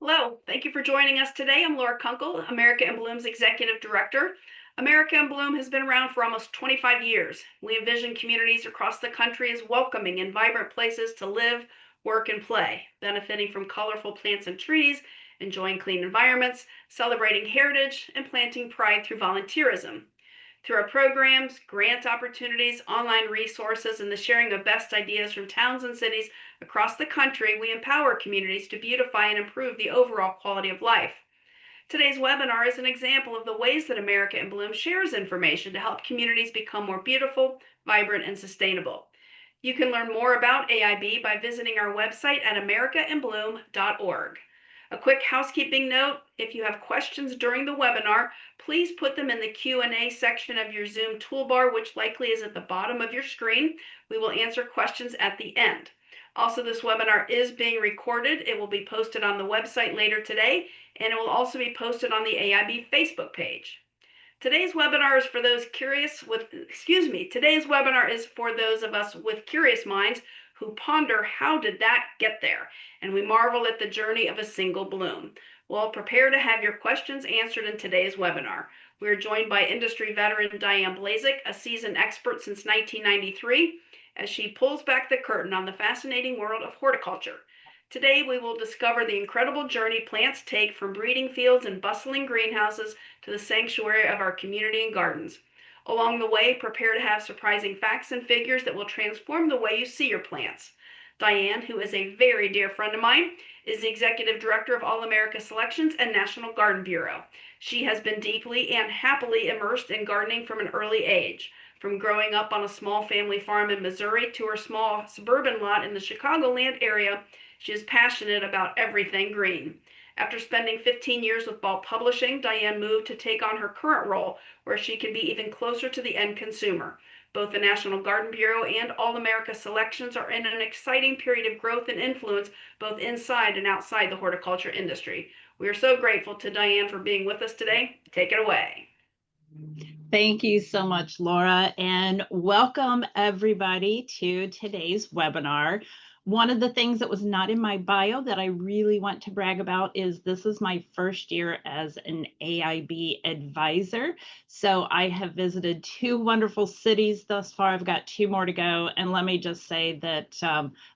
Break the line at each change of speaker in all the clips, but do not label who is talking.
Hello, thank you for joining us today. I'm Laura Kunkel, America in Bloom's Executive Director. America in Bloom has been around for almost 25 years. We envision communities across the country as welcoming and vibrant places to live, work, and play, benefiting from colorful plants and trees, enjoying clean environments, celebrating heritage, and planting pride through volunteerism. Through our programs, grant opportunities, online resources, and the sharing of best ideas from towns and cities across the country, we empower communities to beautify and improve the overall quality of life. Today's webinar is an example of the ways that America in Bloom shares information to help communities become more beautiful, vibrant, and sustainable. You can learn more about AIB by visiting our website at americainbloom.org. A quick housekeeping note, if you have questions during the webinar, please put them in the Q&A section of your Zoom toolbar, which likely is at the bottom of your screen. We will answer questions at the end. Also, this webinar is being recorded. It will be posted on the website later today, and it will also be posted on the AIB Facebook page. Today's webinar is for those of us with curious minds who ponder how did that get there, and we marvel at the journey of a single bloom. Well, prepare to have your questions answered in today's webinar. We are joined by industry veteran Diane Blazek, a seasoned expert since 1993, as she pulls back the curtain on the fascinating world of horticulture. Today, we will discover the incredible journey plants take from breeding fields and bustling greenhouses to the sanctuary of our community and gardens. Along the way, prepare to have surprising facts and figures that will transform the way you see your plants. Diane, who is a very dear friend of mine, is the Executive Director of All America Selections and National Garden Bureau. She has been deeply and happily immersed in gardening from an early age. From growing up on a small family farm in Missouri to her small suburban lot in the Chicagoland area, she is passionate about everything green. After spending 15 years with Ball Publishing, Diane moved to take on her current role, where she can be even closer to the end consumer. Both the National Garden Bureau and All America Selections are in an exciting period of growth and influence, both inside and outside the horticulture industry. We are so grateful to Diane for being with us today. Take it away.
Thank you so much, Laura, and welcome everybody to today's webinar. One of the things that was not in my bio that I really want to brag about is this is my first year as an AIB advisor. So I have visited 2 wonderful cities thus far. I've got 2 more to go. And let me just say that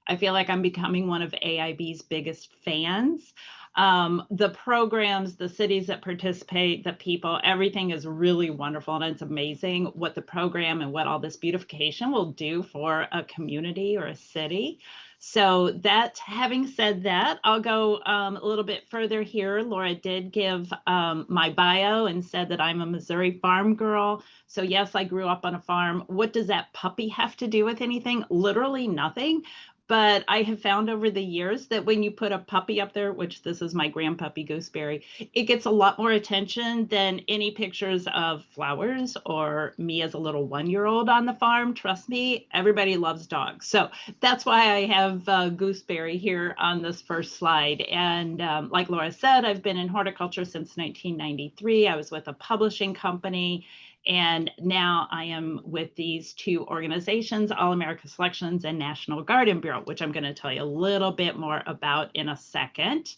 I feel like I'm becoming one of AIB's biggest fans. The programs, the cities that participate, the people, everything is really wonderful. And it's amazing what the program and what all this beautification will do for a community or a city. So that, having said that, I'll go a little bit further here. Laura did give my bio and said that I'm a Missouri farm girl. So yes, I grew up on a farm. What does that puppy have to do with anything? Literally nothing. But I have found over the years that when you put a puppy up there, which this is my grandpuppy Gooseberry, it gets a lot more attention than any pictures of flowers or me as a little 1-year-old on the farm. Trust me, everybody loves dogs. So that's why I have Gooseberry here on this first slide. And like Laura said, I've been in horticulture since 1993. I was with a publishing company. And now I am with these 2 organizations, All America Selections and National Garden Bureau, which I'm going to tell you a little bit more about in a second.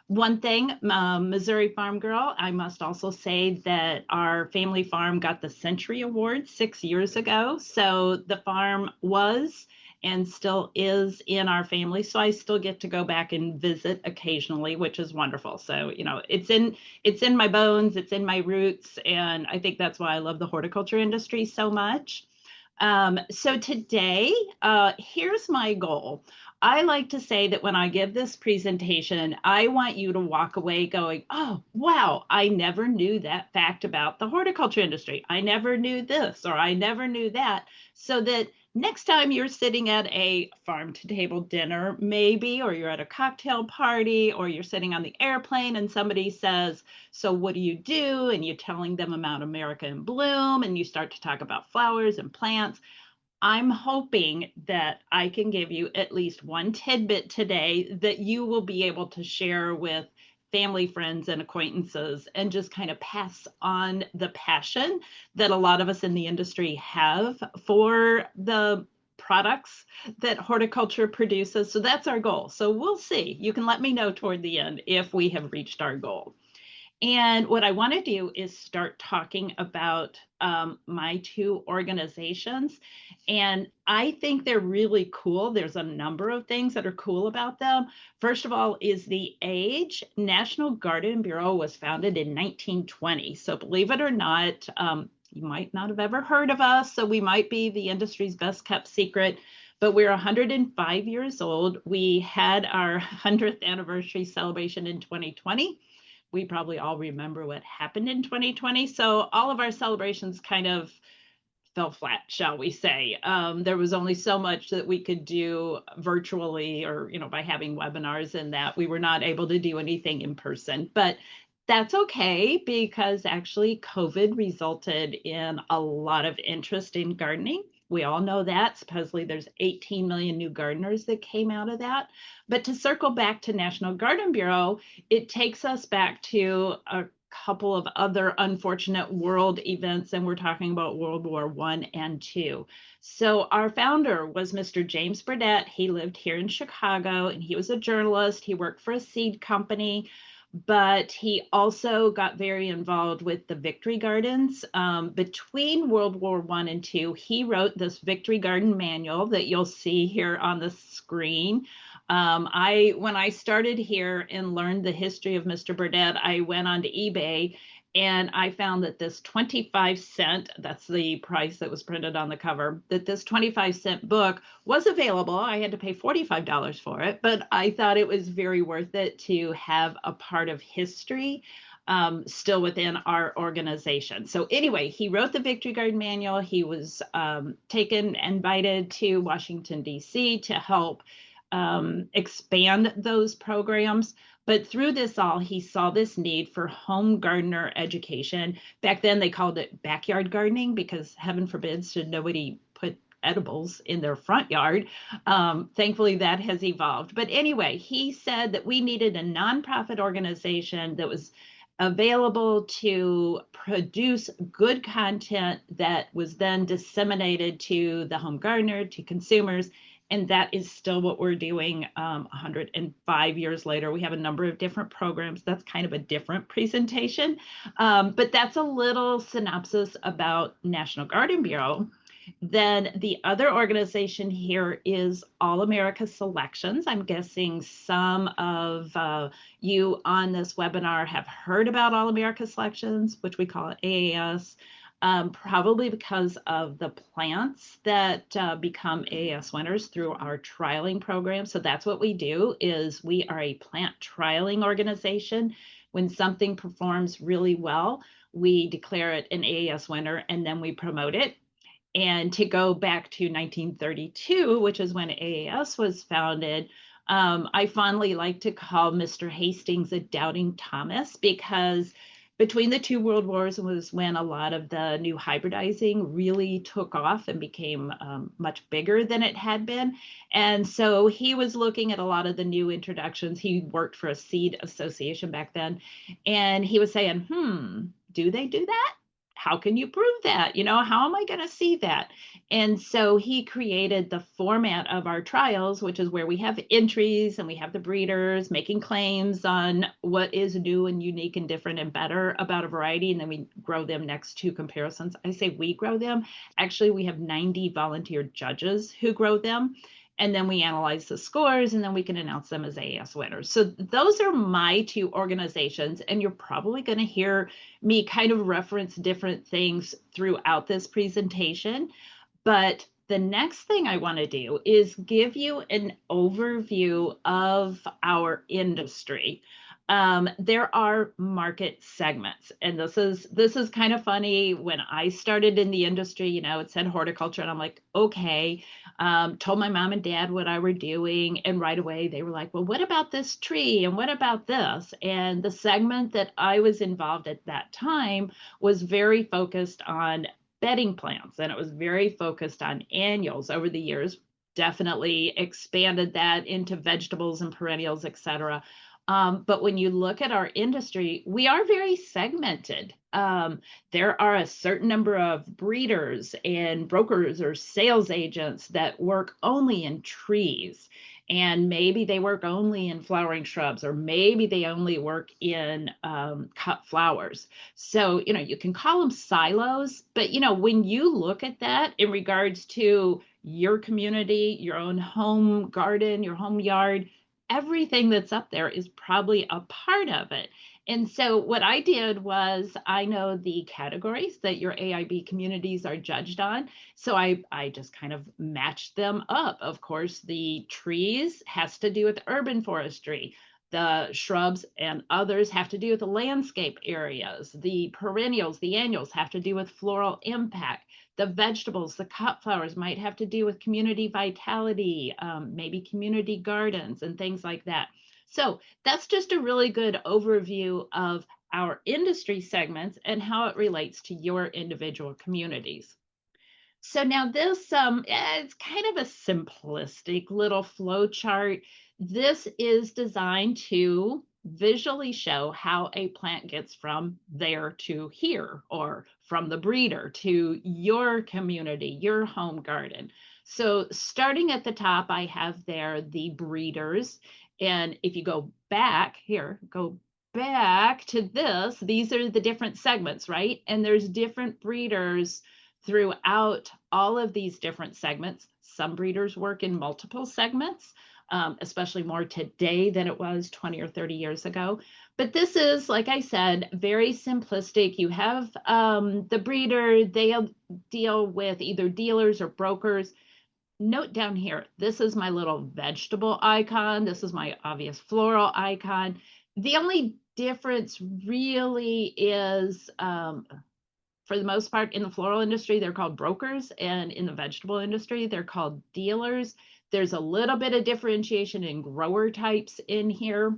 One thing, Missouri Farm Girl, I must also say that our family farm got the Century Award 6 years ago. So the farm was and still is in our family. So I still get to go back and visit occasionally, which is wonderful. So, you know, it's in my bones, it's in my roots. And I think that's why I love the horticulture industry so much. So today, here's my goal. I like to say that when I give this presentation, I want you to walk away going, oh, wow, I never knew that fact about the horticulture industry. I never knew this, or I never knew that. So that next time you're sitting at a farm to table dinner, maybe, or you're at a cocktail party, or you're sitting on the airplane and somebody says, so what do you do? And you're telling them about America in Bloom, and you start to talk about flowers and plants. I'm hoping that I can give you at least one tidbit today that you will be able to share with family, friends, and acquaintances, and just kind of pass on the passion that a lot of us in the industry have for the products that horticulture produces. So that's our goal. So we'll see. You can let me know toward the end if we have reached our goal. And what I want to do is start talking about my two organizations. And I think they're really cool. There's a number of things that are cool about them. First of all, is the age. National Garden Bureau was founded in 1920. So believe it or not, you might not have ever heard of us. So we might be the industry's best kept secret. But we're 105 years old. We had our 100th anniversary celebration in 2020. We probably all remember what happened in 2020. So all of our celebrations kind of fell flat, shall we say. There was only so much that we could do virtually or, by having webinars, and that we were not able to do anything in person. But that's okay, because actually COVID resulted in a lot of interest in gardening. We all know that. Supposedly there's 18 million new gardeners that came out of that. But to circle back to National Garden Bureau, it takes us back to a couple of other unfortunate world events, and we're talking about World War I and II. So our founder was Mr. James Burdett. He lived here in Chicago, and he was a journalist. He worked for a seed company, but he also got very involved with the Victory Gardens. Between World War I and II, he wrote this Victory Garden manual that you'll see here on the screen. When I started here and learned the history of Mr. Burdett, I went onto eBay and I found that this 25-cent, that's the price that was printed on the cover, that this 25-cent book was available. I had to pay $45 for it, but I thought it was very worth it to have a part of history still within our organization. So anyway, he wrote the Victory Garden Manual. He was invited to Washington, D.C. to help expand those programs. But through this all, he saw this need for home gardener education. Back then, they called it backyard gardening because, heaven forbid, should nobody put edibles in their front yard. Thankfully, that has evolved. But anyway, he said that we needed a nonprofit organization that was available to produce good content that was then disseminated to the home gardener, to consumers. And that is still what we're doing 105 years later. We have a number of different programs. That's kind of a different presentation. But that's a little synopsis about National Garden Bureau. Then the other organization here is All America Selections. I'm guessing some of you on this webinar have heard about All America Selections, which we call AAS. Probably because of the plants that become AAS winners through our trialing program. So that's what we do, is we are a plant trialing organization. When something performs really well, we declare it an AAS winner and then we promote it. And to go back to 1932, which is when AAS was founded, I fondly like to call Mr. Hastings a doubting Thomas, because between the two world wars was when a lot of the new hybridizing really took off and became much bigger than it had been. And so he was looking at a lot of the new introductions. He worked for a seed association back then. And he was saying, do they do that? How can you prove that? How am I going to see that? And so he created the format of our trials, which is where we have entries and we have the breeders making claims on what is new and unique and different and better about a variety. And then we grow them next to comparisons. I say we grow them. Actually, we have 90 volunteer judges who grow them. And then we analyze the scores, and then we can announce them as AAS winners. So those are my two organizations, and you're probably going to hear me kind of reference different things throughout this presentation. But the next thing I want to do is give you an overview of our industry. There are market segments, and this is kind of funny. When I started in the industry, it said horticulture, and I'm like, okay. Told my mom and dad what I were doing, and right away they were like, well, what about this tree, and what about this? And the segment that I was involved at that time was very focused on bedding plants, and it was very focused on annuals. Over the years, definitely expanded that into vegetables and perennials, etc. But when you look at our industry, we are very segmented. There are a certain number of breeders and brokers or sales agents that work only in trees. And maybe they work only in flowering shrubs, or maybe they only work in cut flowers. So, you can call them silos, but, when you look at that in regards to your community, your own home garden, your home yard, everything that's up there is probably a part of it. And so what I did was I know the categories that your AIB communities are judged on. So I just kind of matched them up. Of course, the trees has to do with urban forestry. The shrubs and others have to do with the landscape areas. The perennials, the annuals have to do with floral impact. The vegetables, the cut flowers might have to do with community vitality, maybe community gardens and things like that. So that's just a really good overview of our industry segments and how it relates to your individual communities. So now this it's kind of a simplistic little flow chart. This is designed to visually show how a plant gets from there to here, or from the breeder to your community, your home garden. So starting at the top, I have there the breeders. And if you go back here, go back to this, these are the different segments, right? And there's different breeders throughout all of these different segments. Some breeders work in multiple segments, especially more today than it was 20 or 30 years ago. But this is, like I said, very simplistic. You have the breeder, they'll deal with either dealers or brokers. Note down here, this is my little vegetable icon. This is my obvious floral icon. The only difference really is for the most part, in the floral industry, they're called brokers, and in the vegetable industry, they're called dealers. There's a little bit of differentiation in grower types in here,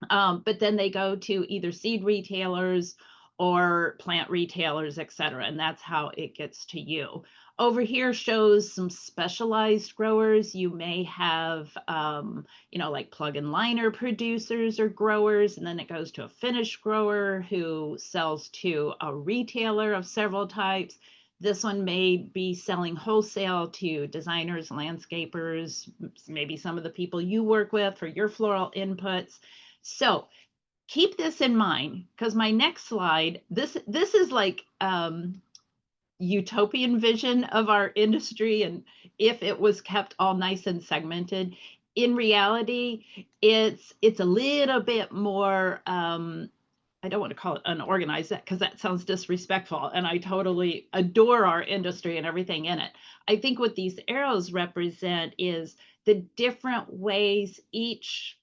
but then they go to either seed retailers or plant retailers, et cetera, and that's how it gets to you. Over here shows some specialized growers. You may have, like plug and liner producers or growers, and then it goes to a finished grower who sells to a retailer of several types. This one may be selling wholesale to designers, landscapers, maybe some of the people you work with for your floral inputs. So keep this in mind, because my next slide, this is like utopian vision of our industry, and if it was kept all nice and segmented. In reality, it's a little bit more I don't want to call it unorganized, because that sounds disrespectful, and I totally adore our industry and everything in it. I think what these arrows represent is the different ways each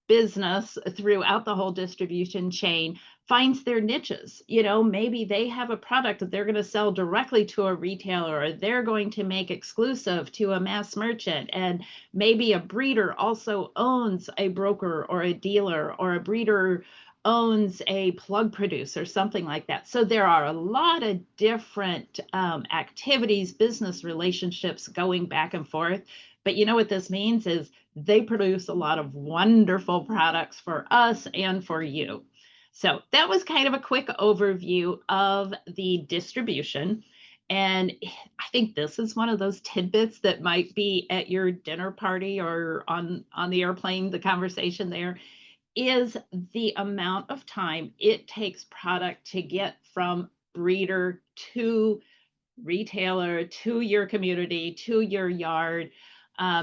business throughout the whole distribution chain finds their niches. Maybe they have a product that they're going to sell directly to a retailer, or they're going to make exclusive to a mass merchant. And maybe a breeder also owns a broker or a dealer, or a breeder owns a plug producer, something like that. So there are a lot of different activities, business relationships going back and forth. But you know what this means is they produce a lot of wonderful products for us and for you. So that was kind of a quick overview of the distribution. And I think this is one of those tidbits that might be at your dinner party or on the airplane. The conversation there is the amount of time it takes product to get from breeder to retailer to your community to your yard.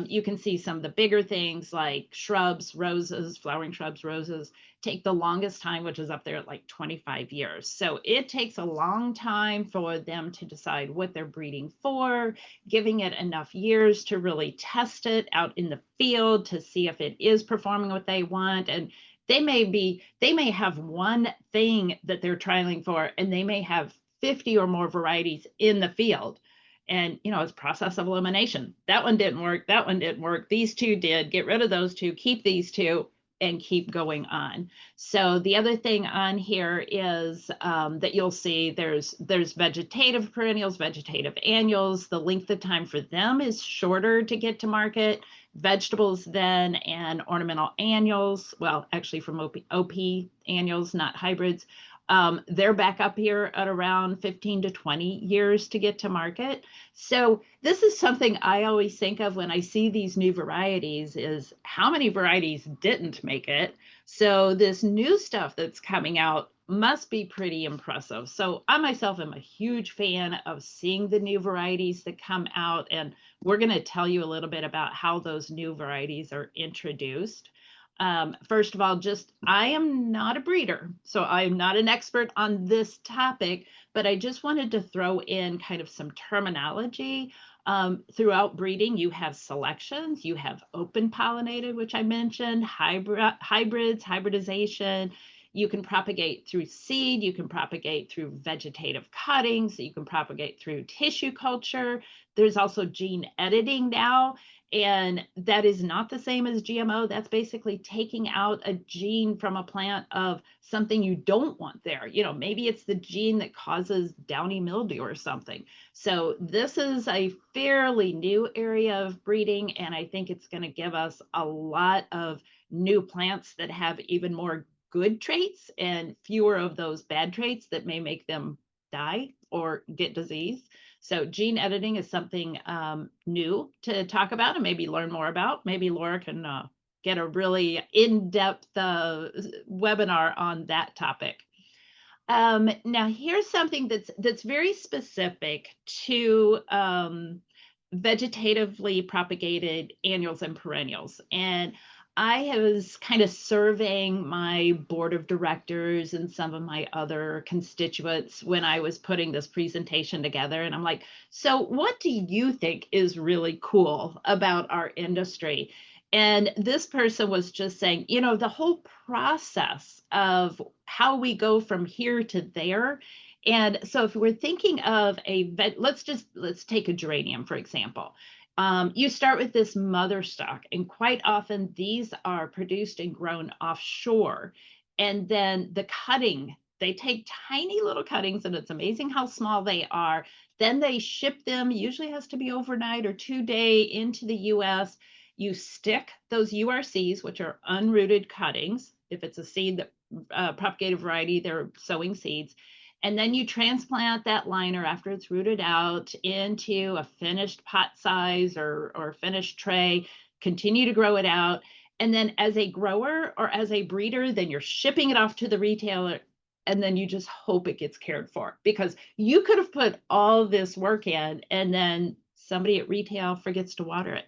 You can see some of the bigger things like shrubs, roses, flowering shrubs, roses take the longest time, which is up there at like 25 years. So it takes a long time for them to decide what they're breeding for, giving it enough years to really test it out in the field to see if it is performing what they want. And they may have one thing that they're trialing for, and they may have 50 or more varieties in the field. And, it's process of elimination. That one didn't work. That one didn't work. These two did. Get rid of those two. Keep these two. and keep going on. So the other thing on here is that you'll see there's vegetative perennials, vegetative annuals. The length of time for them is shorter to get to market. Vegetables then, and ornamental annuals, well, actually from OP annuals, not hybrids, they're back up here at around 15 to 20 years to get to market. So this is something I always think of when I see these new varieties, is how many varieties didn't make it. So this new stuff that's coming out must be pretty impressive. So I myself am a huge fan of seeing the new varieties that come out, and we're going to tell you a little bit about how those new varieties are introduced. First of all, I am not a breeder, so I am not an expert on this topic, but I just wanted to throw in kind of some terminology. Throughout breeding, you have selections, you have open pollinated, which I mentioned, hybrids, hybridization. You can propagate through seed, you can propagate through vegetative cuttings, you can propagate through tissue culture. There's also gene editing now, and that is not the same as GMO. That's basically taking out a gene from a plant of something you don't want there. Maybe it's the gene that causes downy mildew or something. So this is a fairly new area of breeding, and I think it's going to give us a lot of new plants that have even more good traits and fewer of those bad traits that may make them die or get disease. So gene editing is something new to talk about and maybe learn more about. Maybe Laura can get a really in-depth webinar on that topic. Now here's something that's very specific to vegetatively propagated annuals and perennials. And I was kind of surveying my board of directors and some of my other constituents when I was putting this presentation together. And I'm like, so what do you think is really cool about our industry? And this person was just saying, the whole process of how we go from here to there. And so if we're thinking of let's take a geranium, for example. You start with this mother stock, and quite often these are produced and grown offshore. And then the cutting, they take tiny little cuttings, and it's amazing how small they are. Then they ship them, usually has to be overnight or 2-day, into the US. You stick those URCs, which are unrooted cuttings. If it's a seed that propagated variety, they're sowing seeds. And then you transplant that liner after it's rooted out into a finished pot size or finished tray, continue to grow it out. And then as a grower or as a breeder, then you're shipping it off to the retailer, and then you just hope it gets cared for, because you could have put all this work in and then somebody at retail forgets to water it,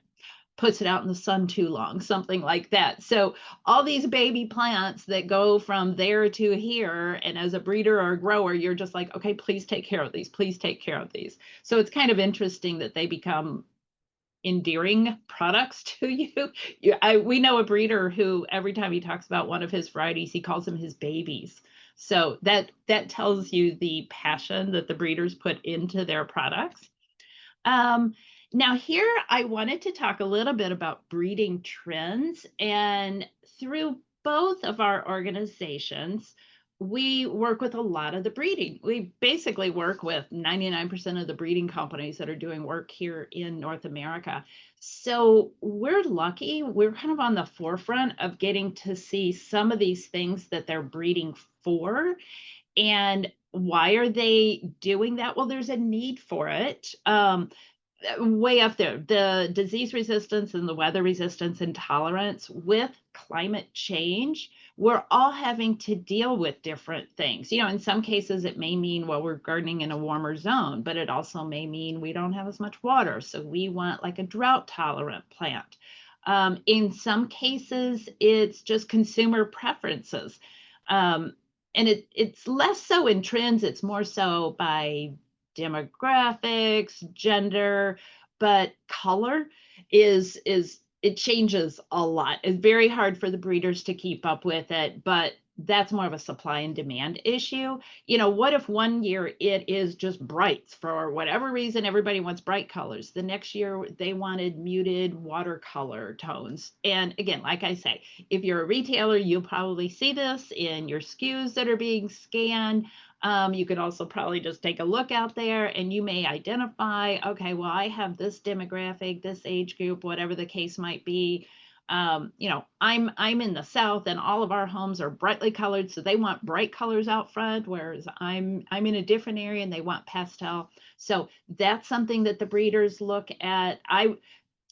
puts it out in the sun too long, something like that. So all these baby plants that go from there to here, and as a breeder or a grower, you're just like, okay, please take care of these, please take care of these. So it's kind of interesting that they become endearing products to you. We know a breeder who every time he talks about one of his varieties, he calls them his babies. So that tells you the passion that the breeders put into their products. Now here, I wanted to talk a little bit about breeding trends, and through both of our organizations, we work with a lot of the breeding. We basically work with 99% of the breeding companies that are doing work here in North America. So we're lucky, we're kind of on the forefront of getting to see some of these things that they're breeding for. And why are they doing that? Well, there's a need for it. Way up there, the disease resistance and the weather resistance and tolerance with climate change. We're all having to deal with different things. In some cases, it may mean, well, we're gardening in a warmer zone, but it also may mean we don't have as much water. So we want like a drought tolerant plant. In some cases, it's just consumer preferences. And it's less so in trends, it's more so by demographics, gender, but color it changes a lot. It's very hard for the breeders to keep up with it, but that's more of a supply and demand issue. What if one year it is just brights for whatever reason, everybody wants bright colors. The next year they wanted muted watercolor tones. And again, like I say, if you're a retailer, you'll probably see this in your SKUs that are being scanned. You could also probably just take a look out there and you may identify, okay, well, I have this demographic, this age group, whatever the case might be. I'm in the South and all of our homes are brightly colored, so they want bright colors out front, whereas I'm in a different area and they want pastel. So that's something that the breeders look at.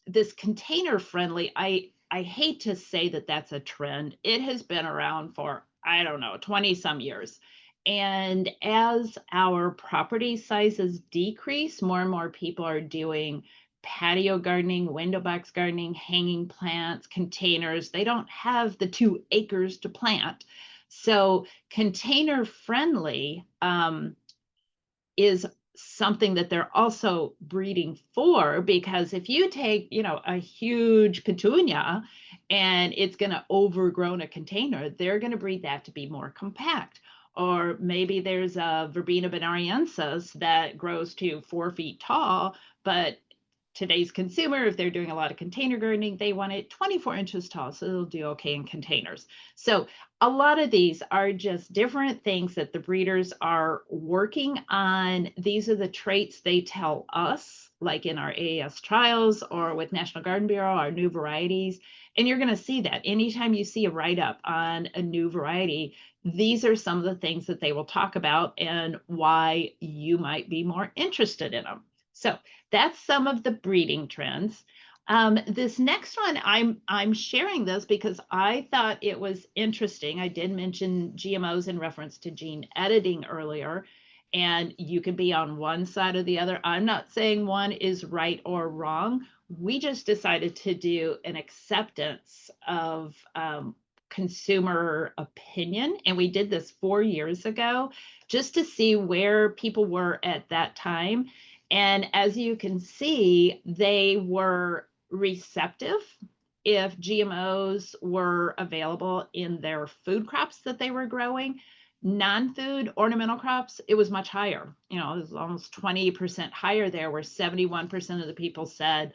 This container friendly, I hate to say that that's a trend. It has been around for, I don't know, 20 some years. And as our property sizes decrease, more and more people are doing patio gardening, window box gardening, hanging plants, containers. They don't have the 2 acres to plant. So container friendly is something that they're also breeding for, because if you take, a huge petunia and it's going to overgrown a container, they're going to breed that to be more compact. Or maybe there's a Verbena bonariensis that grows to 4 feet tall, but today's consumer, if they're doing a lot of container gardening, they want it 24 inches tall, so they'll do okay in containers. So a lot of these are just different things that the breeders are working on. These are the traits they tell us, like in our AAS trials or with National Garden Bureau, our new varieties. And you're going to see that anytime you see a write-up on a new variety, these are some of the things that they will talk about and why you might be more interested in them. So that's some of the breeding trends. This next one, I'm sharing this because I thought it was interesting. I did mention GMOs in reference to gene editing earlier, and you can be on one side or the other. I'm not saying one is right or wrong. We just decided to do an acceptance of consumer opinion, and we did this 4 years ago just to see where people were at that time. And as you can see, they were receptive if GMOs were available in their food crops that they were growing. Non-food ornamental crops, it was much higher. It was almost 20% higher there, where 71% of the people said,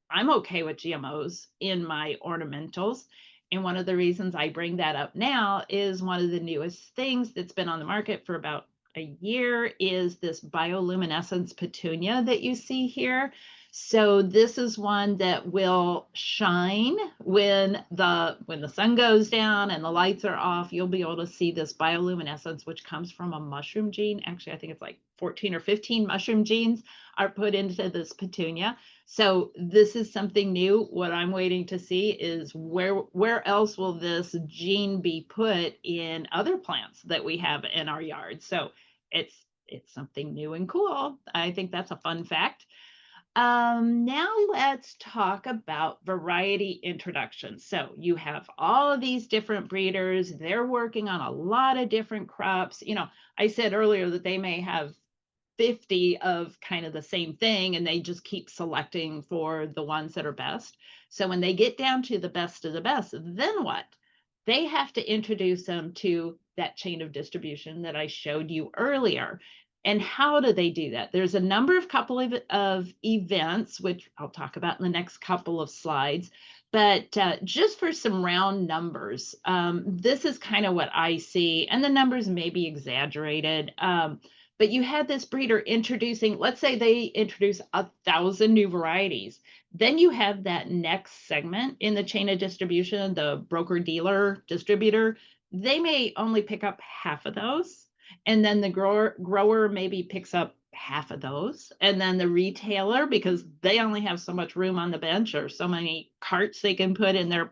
I'm okay with GMOs in my ornamentals. And one of the reasons I bring that up now is one of the newest things that's been on the market for about a year is this bioluminescence petunia that you see here. So this is one that will shine when the sun goes down and the lights are off. You'll be able to see this bioluminescence, which comes from a mushroom gene. Actually, I think it's like 14 or 15 mushroom genes are put into this petunia. So this is something new. What I'm waiting to see is where else will this gene be put in other plants that we have in our yard. So it's something new and cool. I think that's a fun fact. Now let's talk about variety introduction. So you have all of these different breeders. They're working on a lot of different crops. I said earlier that they may have 50 of kind of the same thing, and they just keep selecting for the ones that are best. So when they get down to the best of the best, then what? They have to introduce them to that chain of distribution that I showed you earlier. And how do they do that? There's a number of of events, which I'll talk about in the next couple of slides. But just for some round numbers, this is kind of what I see, and the numbers may be exaggerated. But you had this breeder introducing, let's say they introduce 1,000 new varieties. Then you have that next segment in the chain of distribution, the broker dealer distributor. They may only pick up half of those. And then the grower maybe picks up half of those. And then the retailer, because they only have so much room on the bench or so many carts they can put in their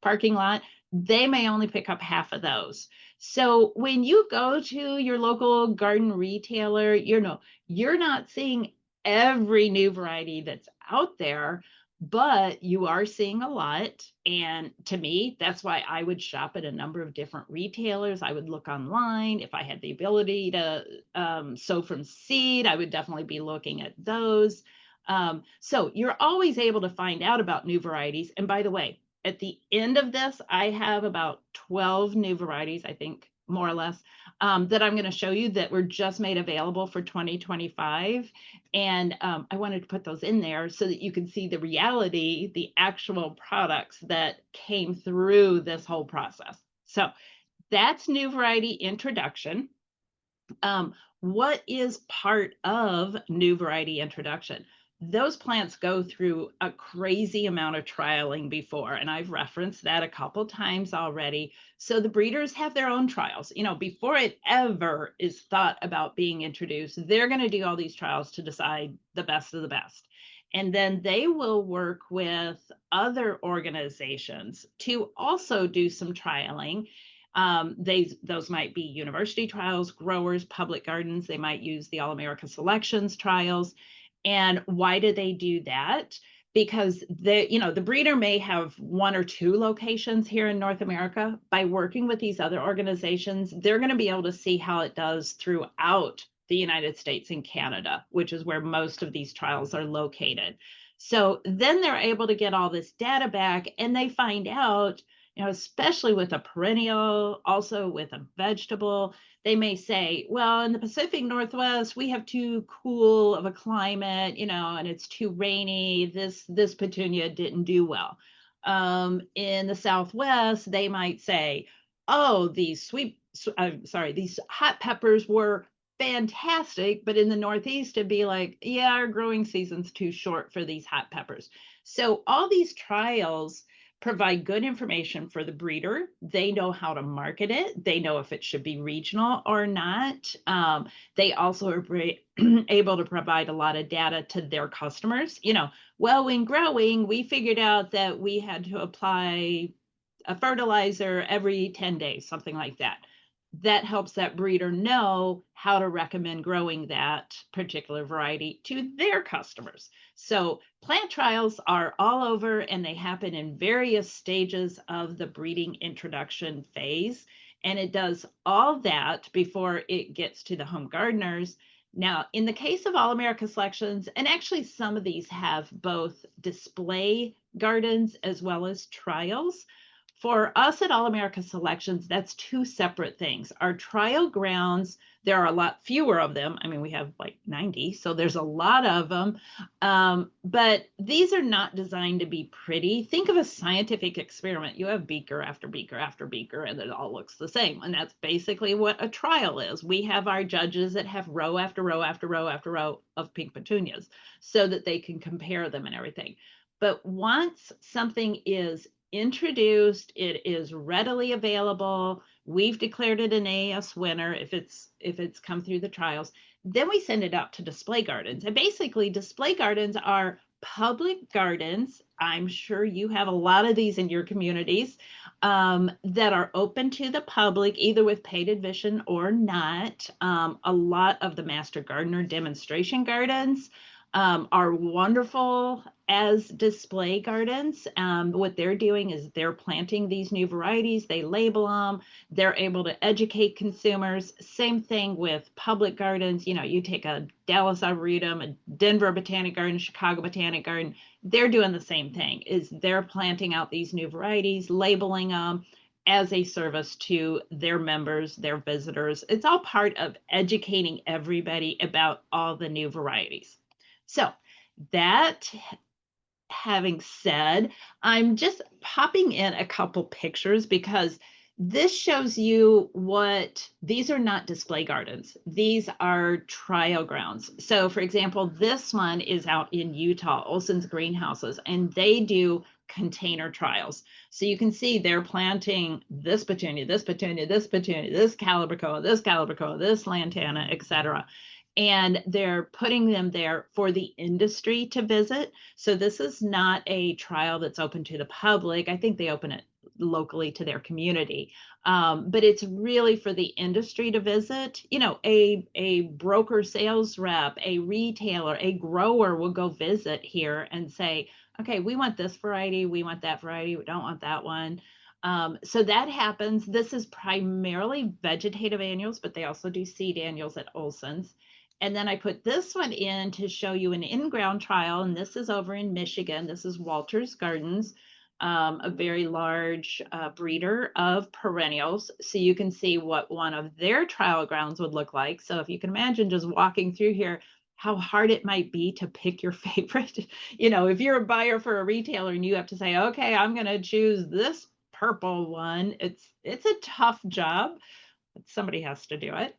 parking lot, they may only pick up half of those. So when you go to your local garden retailer, you're not seeing every new variety that's out there, but you are seeing a lot. And to me, that's why I would shop at a number of different retailers. I would look online. If I had the ability to sow from seed, I would definitely be looking at those. So you're always able to find out about new varieties. And by the way, at the end of this, I have about 12 new varieties, I think, more or less, that I'm going to show you that were just made available for 2025. And I wanted to put those in there so that you can see the reality, the actual products that came through this whole process. So that's new variety introduction. What is part of new variety introduction? Those plants go through a crazy amount of trialing before, and I've referenced that a couple times already. So the breeders have their own trials. Before it ever is thought about being introduced, they're going to do all these trials to decide the best of the best. And then they will work with other organizations to also do some trialing. Those might be university trials, growers, public gardens. They might use the All America Selections trials. And why do they do that? Because the breeder may have one or two locations here in North America. By working with these other organizations, they're going to be able to see how it does throughout the United States and Canada, which is where most of these trials are located. So then they're able to get all this data back, and they find out, especially with a perennial, also with a vegetable, they may say, well, in the Pacific Northwest, we have too cool of a climate, and it's too rainy. This petunia didn't do well. In the Southwest, they might say, oh, these hot peppers were fantastic, but in the Northeast, it'd be like, yeah, our growing season's too short for these hot peppers. So all these trials provide good information for the breeder. They know how to market it. They know if it should be regional or not. They also are able to provide a lot of data to their customers. Well, when growing, we figured out that we had to apply a fertilizer every 10 days, something like that. That helps that breeder know how to recommend growing that particular variety to their customers. So plant trials are all over, and they happen in various stages of the breeding introduction phase. And it does all that before it gets to the home gardeners. Now, in the case of All America Selections, and actually some of these have both display gardens as well as trials. For us at All America Selections, that's two separate things. Our trial grounds, there are a lot fewer of them. I mean, we have like 90, so there's a lot of them. But these are not designed to be pretty. Think of a scientific experiment. You have beaker after beaker after beaker, and it all looks the same. And that's basically what a trial is. We have our judges that have row after row after row after row of pink petunias so that they can compare them and everything. But once something is introduced, it is readily available. We've declared it an AS winner if it's come through the trials. Then we send it out to display gardens. And basically, display gardens are public gardens. I'm sure you have a lot of these in your communities that are open to the public, either with paid admission or not. A lot of the Master Gardener demonstration gardens are wonderful as display gardens. What they're doing is they're planting these new varieties, they label them, they're able to educate consumers. Same thing with public gardens. You take a Dallas Arboretum, a Denver Botanic Garden, Chicago Botanic Garden, they're doing the same thing, is they're planting out these new varieties, labeling them as a service to their members, their visitors. It's all part of educating everybody about all the new varieties. So that having said, I'm just popping in a couple pictures because this shows you these are not display gardens. These are trial grounds. So for example, this one is out in Utah, Olson's Greenhouses, and they do container trials. So you can see they're planting this petunia, this petunia, this petunia, this calibrachoa, this lantana, etc. And they're putting them there for the industry to visit. So this is not a trial that's open to the public. I think they open it locally to their community. But it's really for the industry to visit. A broker sales rep, a retailer, a grower will go visit here and say, okay, we want this variety, we want that variety, we don't want that one. So that happens. This is primarily vegetative annuals, but they also do seed annuals at Olson's. And then I put this one in to show you an in-ground trial, and this is over in Michigan. This is Walter's Gardens. a very large breeder of perennials. So you can see what one of their trial grounds would look like. So if you can imagine just walking through here, how hard it might be to pick your favorite. If you're a buyer for a retailer and you have to say, okay, I'm going to choose this purple one, it's a tough job, but somebody has to do it.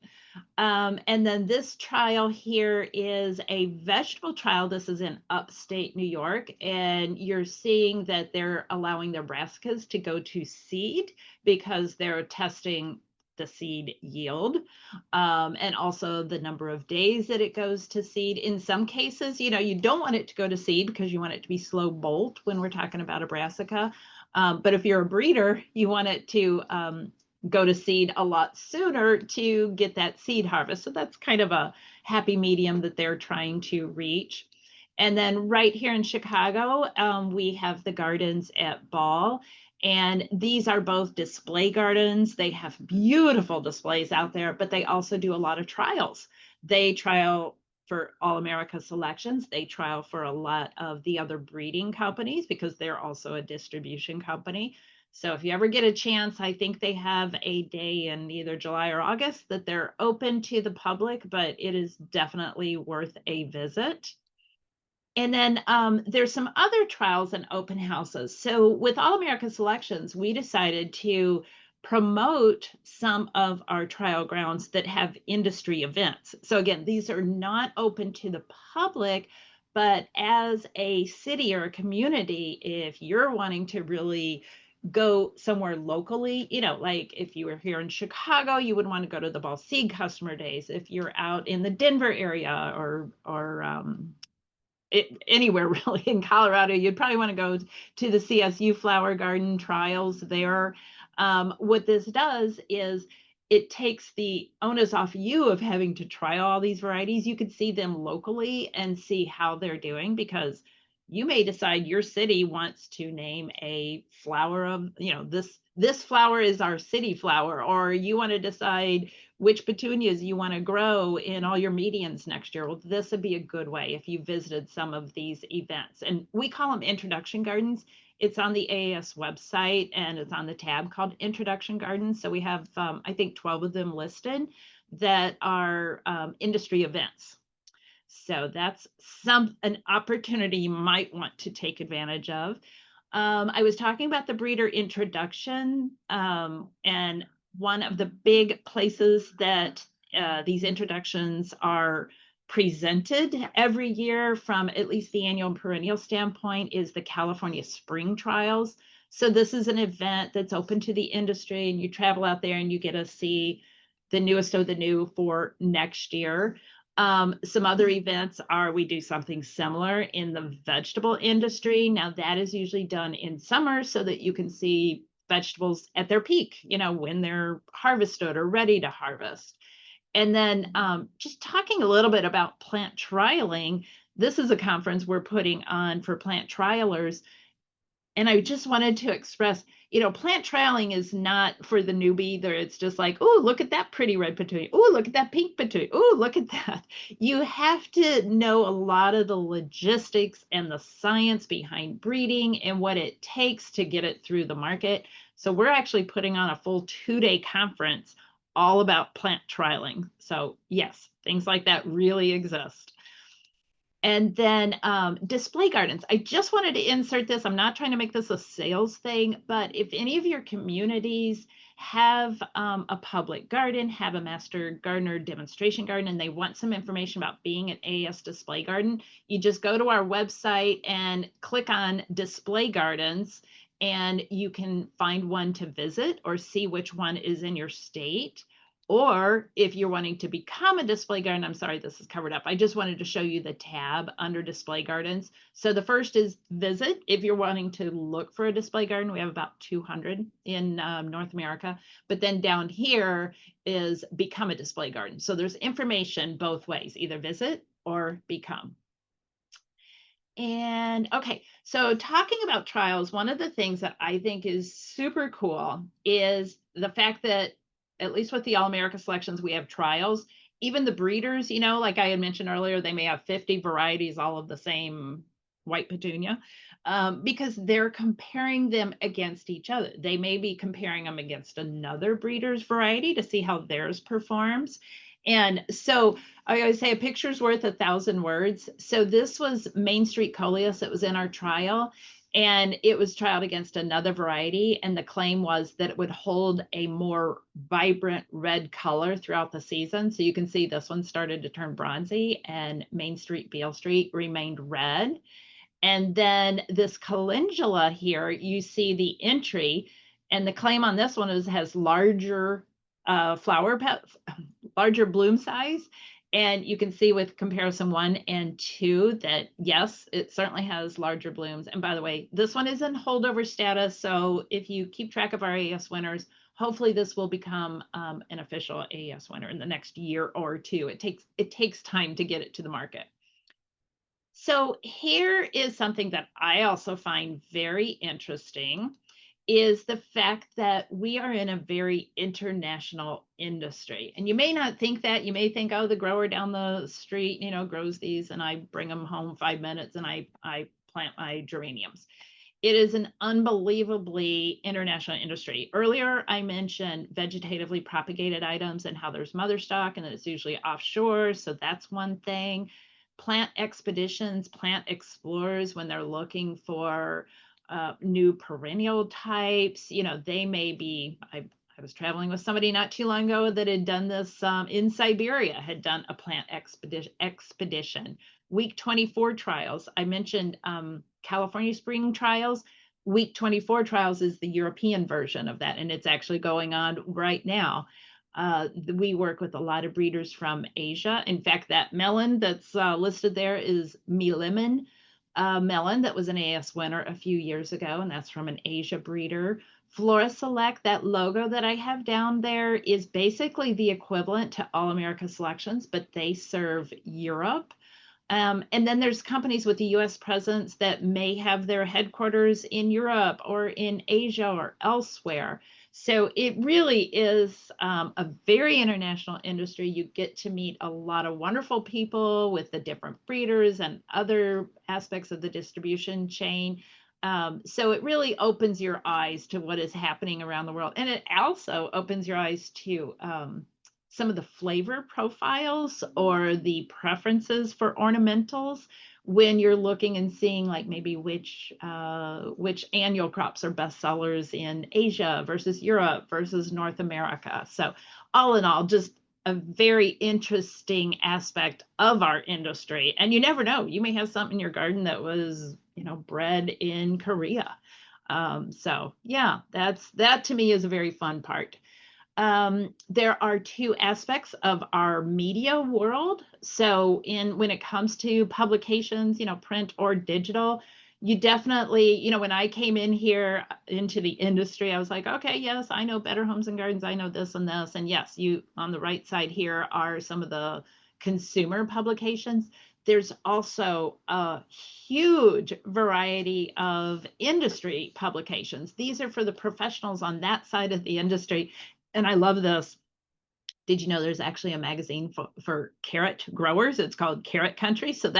And then this trial here is a vegetable trial. This is in upstate New York, and you're seeing that they're allowing their brassicas to go to seed because they're testing the seed yield, and also the number of days that it goes to seed. In some cases, you don't want it to go to seed because you want it to be slow bolt when we're talking about a brassica. But if you're a breeder, you want it to go to seed a lot sooner to get that seed harvest. So that's kind of a happy medium that they're trying to reach. And then right here in Chicago, we have the gardens at Ball. And these are both display gardens. They have beautiful displays out there, but they also do a lot of trials. They trial for All America Selections. They trial for a lot of the other breeding companies because they're also a distribution company. So if you ever get a chance, I think they have a day in either July or August that they're open to the public, but it is definitely worth a visit. And then there's some other trials and open houses. So with All America Selections, we decided to promote some of our trial grounds that have industry events. So again, these are not open to the public, but as a city or a community, if you're wanting to really go somewhere locally, like if you were here in Chicago, you would want to go to the Ball Seed Customer Days. If you're out in the Denver area or anywhere really in Colorado, you'd probably want to go to the CSU Flower Garden trials there. What this does is it takes the onus off you of having to try all these varieties. You could see them locally and see how they're doing, because you may decide your city wants to name a flower of, this flower is our city flower, or you want to decide which petunias you want to grow in all your medians next year. Well, this would be a good way if you visited some of these events. And we call them introduction gardens. It's on the AAS website and it's on the tab called Introduction Gardens. So we have, I think, 12 of them listed that are industry events. So that's an opportunity you might want to take advantage of. I was talking about the breeder introduction, and one of the big places that these introductions are presented every year from at least the annual and perennial standpoint is the California Spring Trials. So this is an event that's open to the industry, and you travel out there and you get to see the newest of the new for next year. Some other events are, we do something similar in the vegetable industry. Now that is usually done in summer so that you can see vegetables at their peak, when they're harvested or ready to harvest. And then just talking a little bit about plant trialing, this is a conference we're putting on for plant trialers. And I just wanted to express, plant trialing is not for the newbie either. It's just like, oh, look at that pretty red petunia. Oh, look at that pink petunia. Oh, look at that. You have to know a lot of the logistics and the science behind breeding and what it takes to get it through the market. So we're actually putting on a full 2-day conference all about plant trialing. So yes, things like that really exist. And then display gardens. I just wanted to insert this. I'm not trying to make this a sales thing, but if any of your communities have a public garden, have a master gardener demonstration garden, and they want some information about being an AS display garden, you just go to our website and click on display gardens, and you can find one to visit or see which one is in your state. Or if you're wanting to become a display garden, I'm sorry, this is covered up. I just wanted to show you the tab under display gardens. So the first is visit. If you're wanting to look for a display garden, we have about 200 in North America. But then down here is become a display garden. So there's information both ways, either visit or become. And okay, so talking about trials, one of the things that I think is super cool is the fact that, at least with the All America Selections, we have trials. Even the breeders, like I had mentioned earlier, they may have 50 varieties, all of the same white petunia, because they're comparing them against each other. They may be comparing them against another breeder's variety to see how theirs performs. And so I always say a picture's worth 1,000 words. So this was Main Street Coleus that was in our trial, and it was trialed against another variety. And the claim was that it would hold a more vibrant red color throughout the season. So you can see this one started to turn bronzy, and Main Street Beale Street remained red. And then this calendula here, you see the entry, and the claim on this one is has larger larger bloom size. And you can see with comparison 1 and 2 that yes, it certainly has larger blooms. And by the way, this one is in holdover status. So if you keep track of our AES winners, hopefully this will become an official AES winner in the next year or two. It takes time to get it to the market. So here is something that I also find very interesting is the fact that we are in a very international industry. And you may not think that. You may think, oh, the grower down the street, grows these and I bring them home 5 minutes and I plant my geraniums. It is an unbelievably international industry. Earlier, I mentioned vegetatively propagated items and how there's mother stock and that it's usually offshore. So that's one thing. Plant expeditions, plant explorers, when they're looking for new perennial types, they may be, I was traveling with somebody not too long ago that had done this in Siberia, had done a plant expedition. Week 24 trials. I mentioned California spring trials. Week 24 trials is the European version of that, and it's actually going on right now. We work with a lot of breeders from Asia. In fact, that melon that's listed there is Me Lemon melon that was an AS winner a few years ago, and that's from an Asia breeder. Flora Select, that logo that I have down there is basically the equivalent to All America Selections, but they serve Europe. And then there's companies with the US presence that may have their headquarters in Europe or in Asia or elsewhere. So it really is a very international industry. You get to meet a lot of wonderful people with the different breeders and other aspects of the distribution chain. So it really opens your eyes to what is happening around the world. And it also opens your eyes to some of the flavor profiles or the preferences for ornamentals when you're looking and seeing like maybe which annual crops are best sellers in Asia versus Europe versus North America. So all in all, just a very interesting aspect of our industry. And you never know, you may have something in your garden that was, bred in Korea. So yeah, that to me is a very fun part. There are two aspects of our media world. So when it comes to publications, print or digital, you definitely, when I came in here into the industry, I was like, okay, yes, I know Better Homes and Gardens. I know this and this. And yes, you on the right side here are some of the consumer publications. There's also a huge variety of industry publications. These are for the professionals on that side of the industry. And I love this. Did you know there's actually a magazine for carrot growers? It's called Carrot Country. So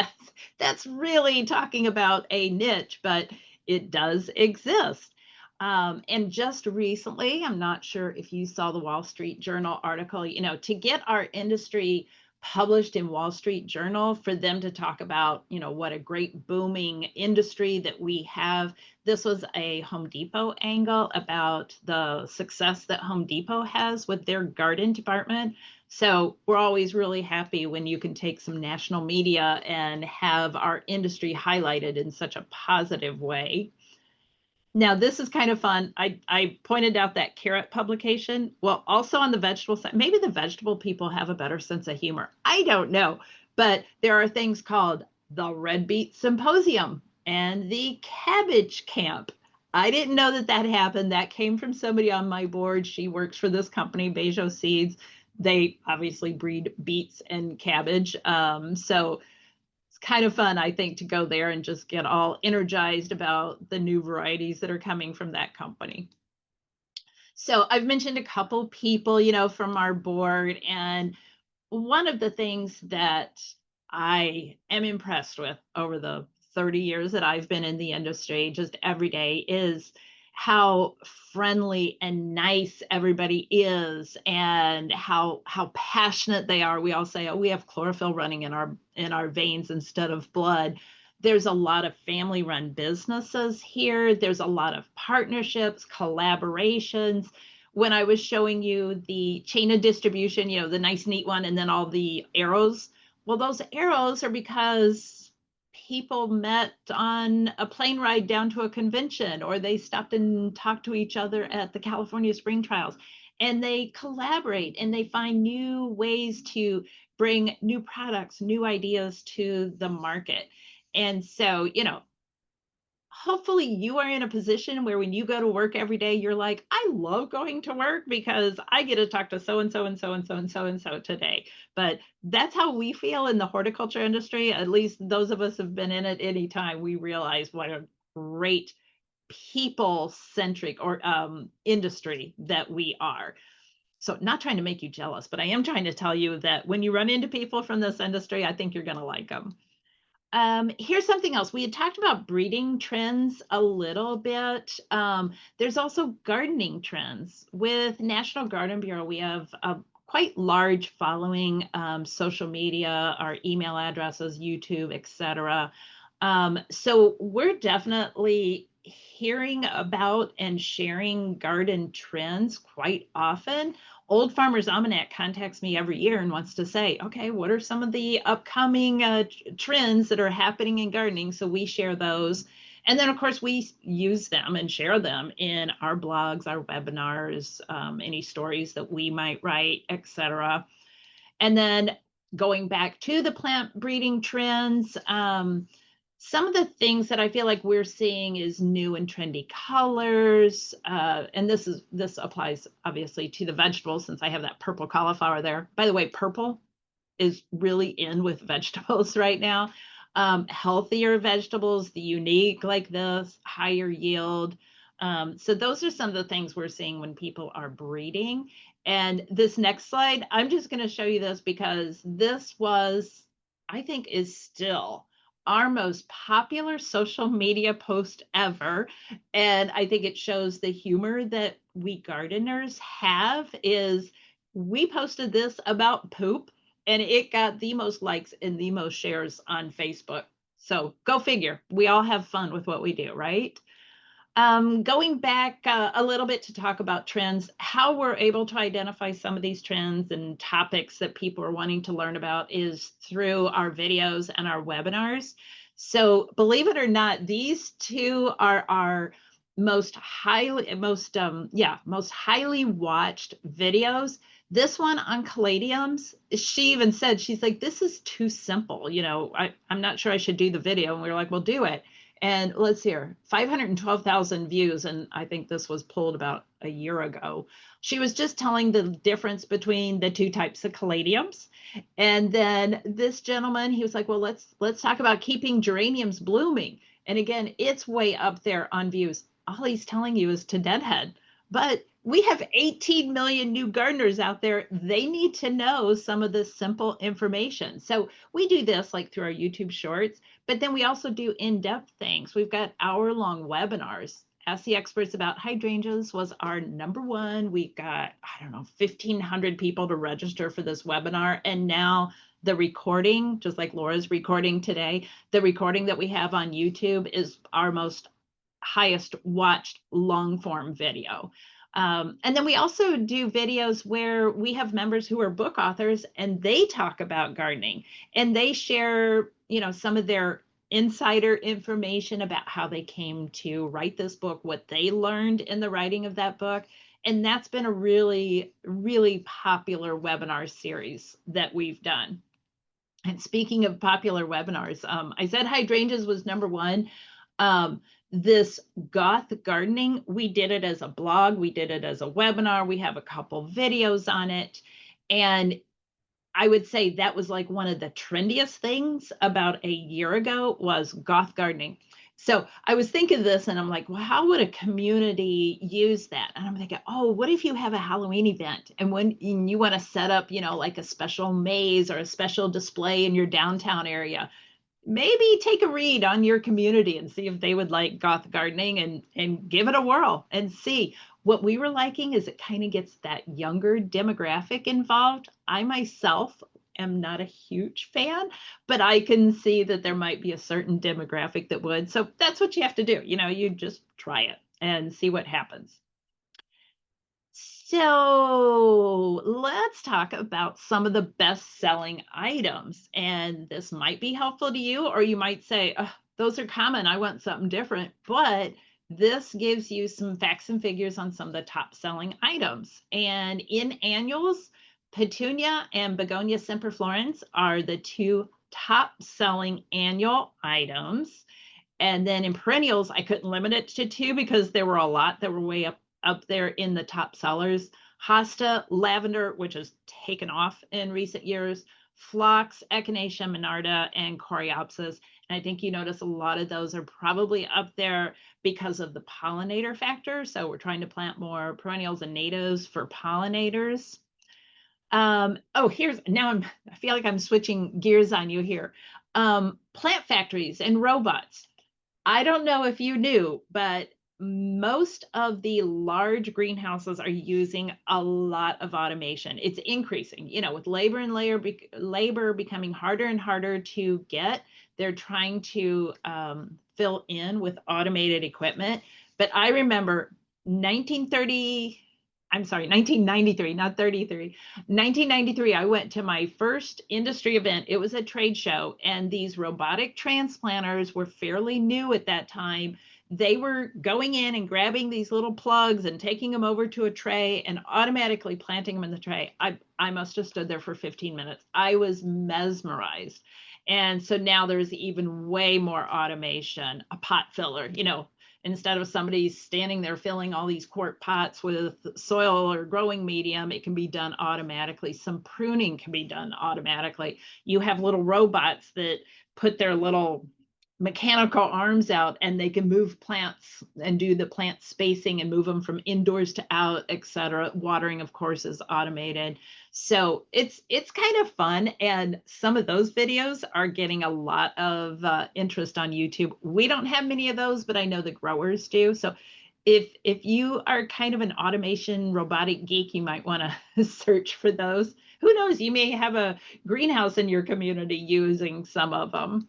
that's really talking about a niche, but it does exist. And just recently, I'm not sure if you saw the Wall Street Journal article, to get our industry published in Wall Street Journal, for them to talk about, what a great booming industry that we have. This was a Home Depot angle about the success that Home Depot has with their garden department. So we're always really happy when you can take some national media and have our industry highlighted in such a positive way. Now, this is kind of fun. I pointed out that carrot publication. Well, also on the vegetable side, maybe the vegetable people have a better sense of humor. I don't know. But there are things called the Red Beet Symposium and the Cabbage Camp. I didn't know that happened. That came from somebody on my board. She works for this company, Bejo Seeds. They obviously breed beets and cabbage. So kind of fun, I think, to go there and just get all energized about the new varieties that are coming from that company. So I've mentioned a couple people, from our board, and one of the things that I am impressed with over the 30 years that I've been in the industry, just every day, is how friendly and nice everybody is, and how passionate they are. We all say, oh, we have chlorophyll running in our veins instead of blood. There's a lot of family run businesses here. There's a lot of partnerships, collaborations. When I was showing you the chain of distribution, the nice neat one, and then all the arrows, well, those arrows are because people met on a plane ride down to a convention, or they stopped and talked to each other at the California Spring Trials, and they collaborate and they find new ways to bring new products, new ideas to the market. And so, hopefully you are in a position where when you go to work every day, you're like, I love going to work because I get to talk to so and so and so and so and so and so today. But that's how we feel in the horticulture industry. At least those of us have been in it any time, we realize what a great people centric or industry that we are. So, not trying to make you jealous, but I am trying to tell you that when you run into people from this industry, I think you're going to like them. Here's something else. We had talked about breeding trends a little bit. There's also gardening trends. With National Garden Bureau, we have a quite large following, social media, our email addresses, YouTube, etc. So we're definitely hearing about and sharing garden trends quite often. Old Farmer's Almanac contacts me every year and wants to say, okay, what are some of the upcoming trends that are happening in gardening? So we share those. And then, of course, we use them and share them in our blogs, our webinars, any stories that we might write, etc. And then going back to the plant breeding trends, some of the things that I feel like we're seeing is new and trendy colors. And this applies obviously to the vegetables, since I have that purple cauliflower there. By the way, purple is really in with vegetables right now. Healthier vegetables, the unique like this, higher yield. So those are some of the things we're seeing when people are breeding. And this next slide, I'm just going to show you this because this was, I think, is still our most popular social media post ever. And I think it shows the humor that we gardeners have. Is we posted this about poop and it got the most likes and the most shares on Facebook. So go figure. We all have fun with what we do, right? Going back a little bit to talk about trends, how we're able to identify some of these trends and topics that people are wanting to learn about is through our videos and our webinars. So believe it or not, these two are our most highly watched videos. This one on caladiums, she even said, she's like, this is too simple. I'm not sure I should do the video. And we were like, well, do it. And let's see here, 512,000 views. And I think this was pulled about a year ago. She was just telling the difference between the two types of caladiums. And then this gentleman, he was like, well, let's talk about keeping geraniums blooming. And again, it's way up there on views. All he's telling you is to deadhead. But we have 18 million new gardeners out there. They need to know some of this simple information. So we do this like through our YouTube shorts, but then we also do in-depth things. We've got hour-long webinars. Ask the Experts About Hydrangeas was our number one. We've got, 1,500 people to register for this webinar. And now the recording, just like Laura's recording today, the recording that we have on YouTube is our most highest watched long form video. And then we also do videos where we have members who are book authors and they talk about gardening and they share, some of their insider information about how they came to write this book, what they learned in the writing of that book. And that's been a really, really popular webinar series that we've done. And speaking of popular webinars, I said hydrangeas was number one. This goth gardening, we did it as a blog, we did it as a webinar, we have a couple videos on it. And I would say that was like one of the trendiest things about a year ago was goth gardening. So I was thinking this and I'm like, well, how would a community use that? And I'm thinking, oh, what if you have a Halloween event and when you want to set up, like a special maze or a special display in your downtown area? maybe take a read on your community and see if they would like goth gardening and give it a whirl and see. What we were liking is it kind of gets that younger demographic involved. I myself am not a huge fan, but I can see that there might be a certain demographic that would. So that's what you have to do. You just try it and see what happens. So let's talk about some of the best selling items. And this might be helpful to you, or you might say, "Ugh, those are common. I want something different." But this gives you some facts and figures on some of the top selling items. And in annuals, Petunia and Begonia semperflorens are the two top selling annual items. And then in perennials, I couldn't limit it to two because there were a lot that were way up there in the top sellers. Hosta, lavender, which has taken off in recent years, phlox, echinacea monarda, and coreopsis. And I think you notice a lot of those are probably up there because of the pollinator factor. So we're trying to plant more perennials and natives for pollinators. Oh, I feel like I'm switching gears on you here. Plant factories and robots. I don't know if you knew, but most of the large greenhouses are using a lot of automation. It's increasing, with labor becoming harder and harder to get. They're trying to fill in with automated equipment. But I remember 1930, I'm sorry, 1993, not 33. 1993, I went to my first industry event. It was a trade show, and these robotic transplanters were fairly new at that time. They were going in and grabbing these little plugs and taking them over to a tray and automatically planting them in the tray. I must have stood there for 15 minutes. I was mesmerized. And so now there's even way more automation, a pot filler, instead of somebody standing there filling all these quart pots with soil or growing medium, it can be done automatically. Some pruning can be done automatically. You have little robots that put their little mechanical arms out and they can move plants and do the plant spacing and move them from indoors to out, etc. Watering, of course, is automated. So it's kind of fun. And some of those videos are getting a lot of interest on YouTube. We don't have many of those, but I know the growers do. So if you are kind of an automation robotic geek, you might want to search for those. Who knows, you may have a greenhouse in your community using some of them.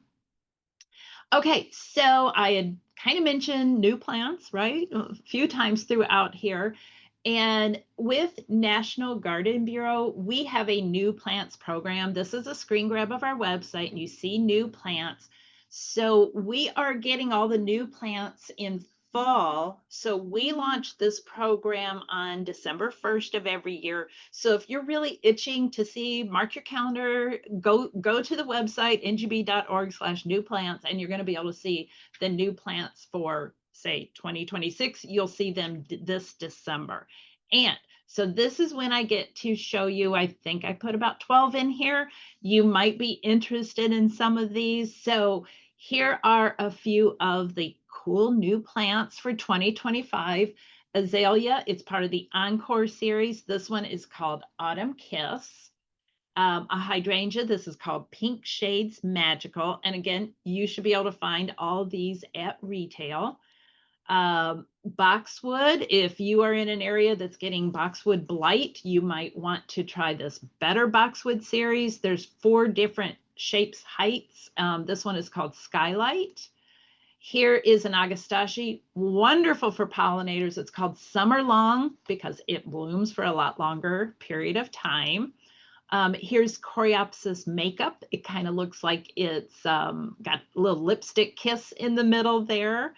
Okay, so I had kind of mentioned new plants, right? A few times throughout here. And with National Garden Bureau, we have a new plants program. This is a screen grab of our website, and you see new plants. So we are getting all the new plants in fall. So we launched this program on December 1st of every year. So if you're really itching to see, mark your calendar, go to the website, ngb.org/new plants, and you're going to be able to see the new plants for, say, 2026. You'll see them this December. And so this is when I get to show you, I think I put about 12 in here. You might be interested in some of these. So here are a few of the cool new plants for 2025. Azalea, it's part of the Encore series. This one is called Autumn Kiss. A hydrangea, this is called Pink Shades Magical. And again, you should be able to find all these at retail. Boxwood, if you are in an area that's getting boxwood blight, you might want to try this Better Boxwood series. There's 4 different shapes, heights. This one is called Skylight. Here is an Agastache, wonderful for pollinators. It's called Summer Long because it blooms for a lot longer period of time. Here's Coreopsis Makeup. It kind of looks like it's got a little lipstick kiss in the middle there.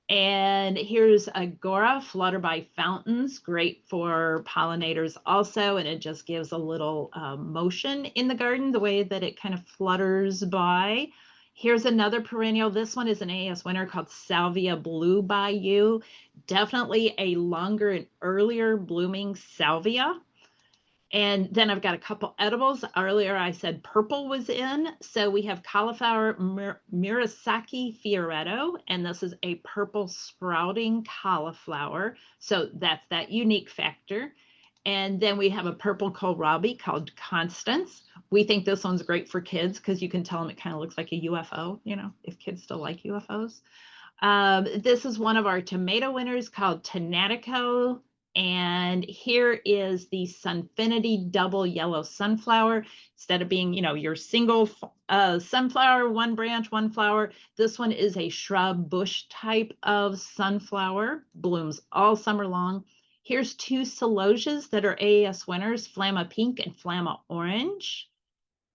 And here's Agora Flutterby Fountains, great for pollinators also, and it just gives a little motion in the garden, the way that it kind of flutters by. Here's another perennial. This one is an AS winner called Salvia Blue Bayou. Definitely a longer and earlier blooming salvia. And then I've got a couple edibles. Earlier I said purple was in. So we have cauliflower Murasaki Fioretto, and this is a purple sprouting cauliflower. So that's that unique factor. And then we have a purple kohlrabi called Constance. We think this one's great for kids because you can tell them it kind of looks like a UFO, if kids still like UFOs. This is one of our tomato winners called Tenatico. And here is the Sunfinity double yellow sunflower. Instead of being, your single sunflower, one branch, one flower, this one is a shrub bush type of sunflower, blooms all summer long. Here's two celosias that are AAS winners, Flamma Pink and Flamma Orange.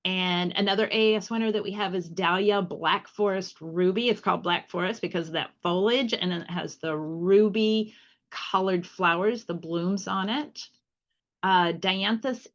And another AAS winner that we have is Dahlia Black Forest Ruby. It's called Black Forest because of that foliage, and then it has the ruby colored flowers, the blooms on it. Dianthus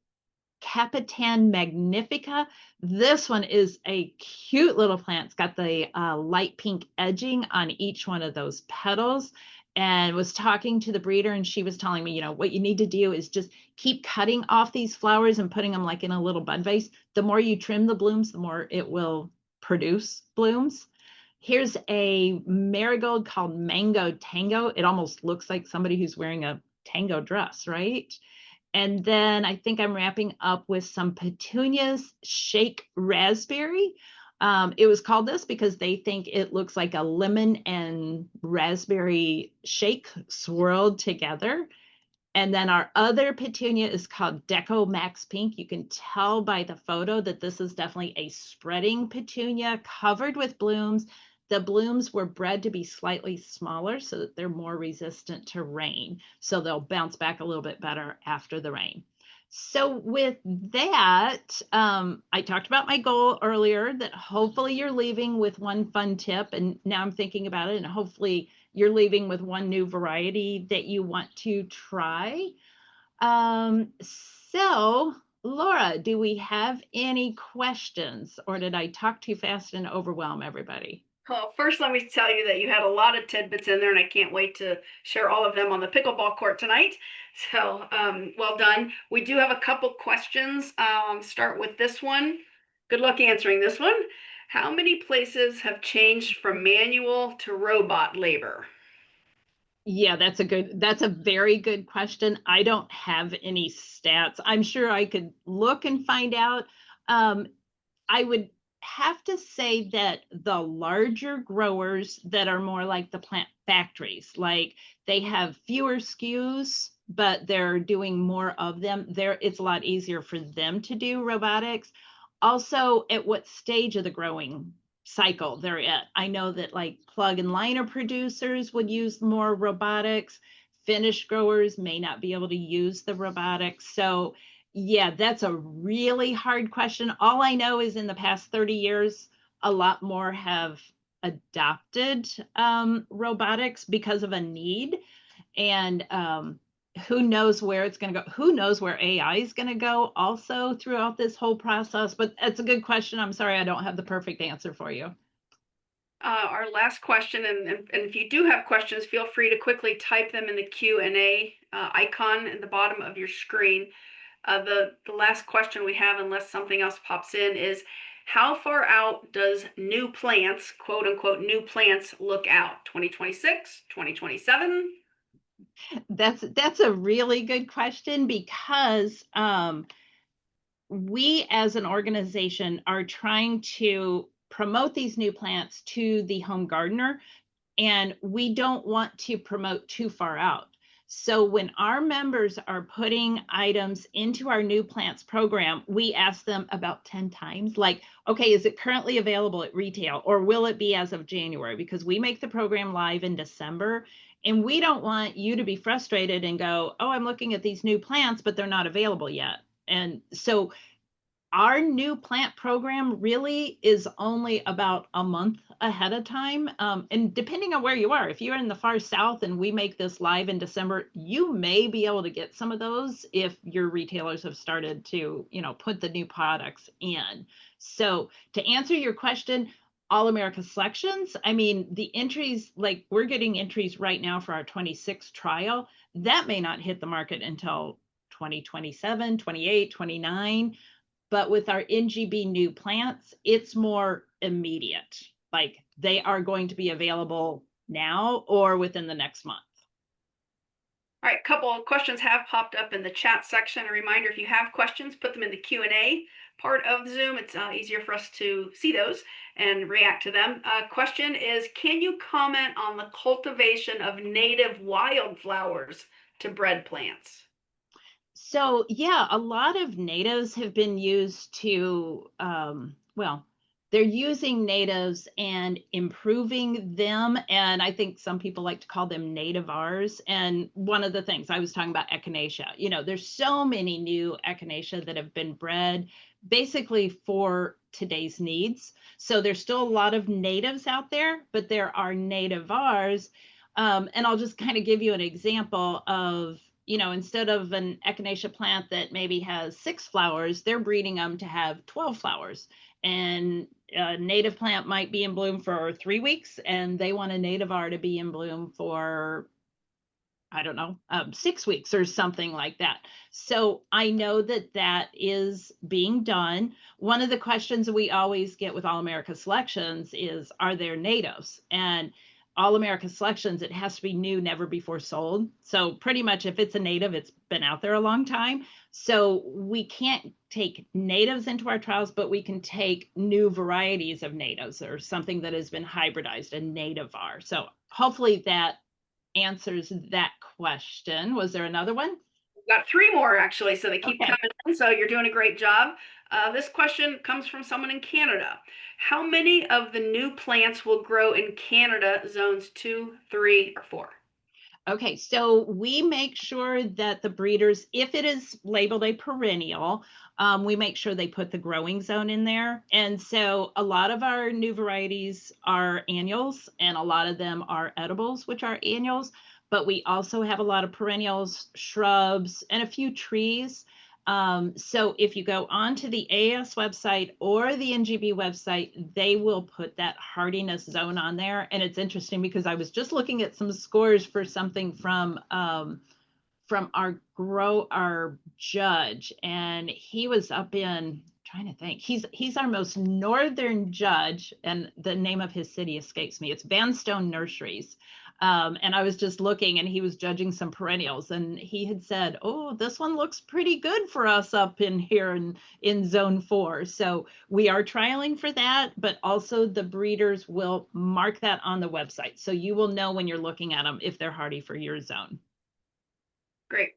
Capitan Magnifica. This one is a cute little plant. It's got the light pink edging on each one of those petals. And was talking to the breeder, and she was telling me, what you need to do is just keep cutting off these flowers and putting them like in a little bud vase. The more you trim the blooms, the more it will produce blooms. Here's a marigold called Mango Tango. It almost looks like somebody who's wearing a tango dress, right? And then I think I'm wrapping up with some petunias shake raspberry. It was called this because they think it looks like a lemon and raspberry shake swirled together. And then our other petunia is called Deco Max Pink. You can tell by the photo that this is definitely a spreading petunia covered with blooms. The blooms were bred to be slightly smaller so that they're more resistant to rain. So they'll bounce back a little bit better after the rain. So with that, I talked about my goal earlier that hopefully you're leaving with one fun tip. And now I'm thinking about it, and hopefully you're leaving with one new variety that you want to try. So Laura, do we have any questions, or did I talk too fast and overwhelm everybody?
Well, first, let me tell you that you had a lot of tidbits in there, and I can't wait to share all of them on the pickleball court tonight. So, well done. We do have a couple questions. Start with this one. Good luck answering this one. How many places have changed from manual to robot labor?
Yeah, that's a very good question. I don't have any stats. I'm sure I could look and find out. I would have to say that the larger growers that are more like the plant factories, like they have fewer SKUs, but they're doing more of them. It's a lot easier for them to do robotics. Also, at what stage of the growing cycle they're at. I know that like plug and liner producers would use more robotics. Finished growers may not be able to use the robotics. So yeah, that's a really hard question. All I know is in the past 30 years, a lot more have adopted robotics because of a need. And who knows where it's going to go? Who knows where AI is going to go also throughout this whole process? But it's a good question. I'm sorry, I don't have the perfect answer for you.
Our last question, and if you do have questions, feel free to quickly type them in the Q&A icon at the bottom of your screen. The last question we have, unless something else pops in, is how far out does new plants, quote unquote, new plants look out? 2026, 2027?
That's a really good question because we as an organization are trying to promote these new plants to the home gardener, and we don't want to promote too far out. So when our members are putting items into our new plants program, we ask them about 10 times, like, okay, is it currently available at retail, or will it be as of January? Because we make the program live in December, and we don't want you to be frustrated and go, oh, I'm looking at these new plants, but they're not available yet. And so our new plant program really is only about a month ahead of time. And depending on where you are, if you're in the far south and we make this live in December, you may be able to get some of those if your retailers have started to, put the new products in. So to answer your question, All America Selections, I mean, the entries, like we're getting entries right now for our 26 trial, that may not hit the market until 2027, 28, 29. But with our NGB new plants, it's more immediate. Like they are going to be available now or within the next month.
All right, a couple of questions have popped up in the chat section. A reminder, if you have questions, put them in the Q&A part of Zoom. It's easier for us to see those and react to them. Question is, can you comment on the cultivation of native wildflowers to bred plants?
So, yeah, a lot of natives have been used to, well, they're using natives and improving them. And I think some people like to call them nativars. And one of the things I was talking about echinacea, there's so many new echinacea that have been bred basically for today's needs. So there's still a lot of natives out there, but there are nativars. And I'll just kind of give you an example of, instead of an echinacea plant that maybe has 6 flowers, they're breeding them to have 12 flowers. And a native plant might be in bloom for 3 weeks, and they want a nativar to be in bloom for, I don't know, 6 weeks or something like that. So I know that that is being done. One of the questions we always get with All America Selections is, are there natives? And All America Selections, it has to be new, never before sold. So pretty much if it's a native, it's been out there a long time. So we can't take natives into our trials, but we can take new varieties of natives or something that has been hybridized, a nativar. So hopefully that answers that question. Was there another one?
We've got 3 more actually, so they keep
Okay.
coming in. So you're doing a great job. This question comes from someone in Canada. How many of the new plants will grow in Canada zones 2, 3, or 4?
Okay, so we make sure that the breeders, if it is labeled a perennial, we make sure they put the growing zone in there. And so a lot of our new varieties are annuals, and a lot of them are edibles, which are annuals. But we also have a lot of perennials, shrubs, and a few trees. So if you go onto the AS website or the NGB website, they will put that hardiness zone on there. And it's interesting because I was just looking at some scores for something from our judge, and he was up in, trying to think, he's our most northern judge, and the name of his city escapes me. It's Vanstone Nurseries. And I was just looking, and he was judging some perennials, and he had said, oh, this one looks pretty good for us up in here in zone 4. So we are trialing for that, but also the breeders will mark that on the website, so you will know when you're looking at them if they're hardy for your zone.
Great.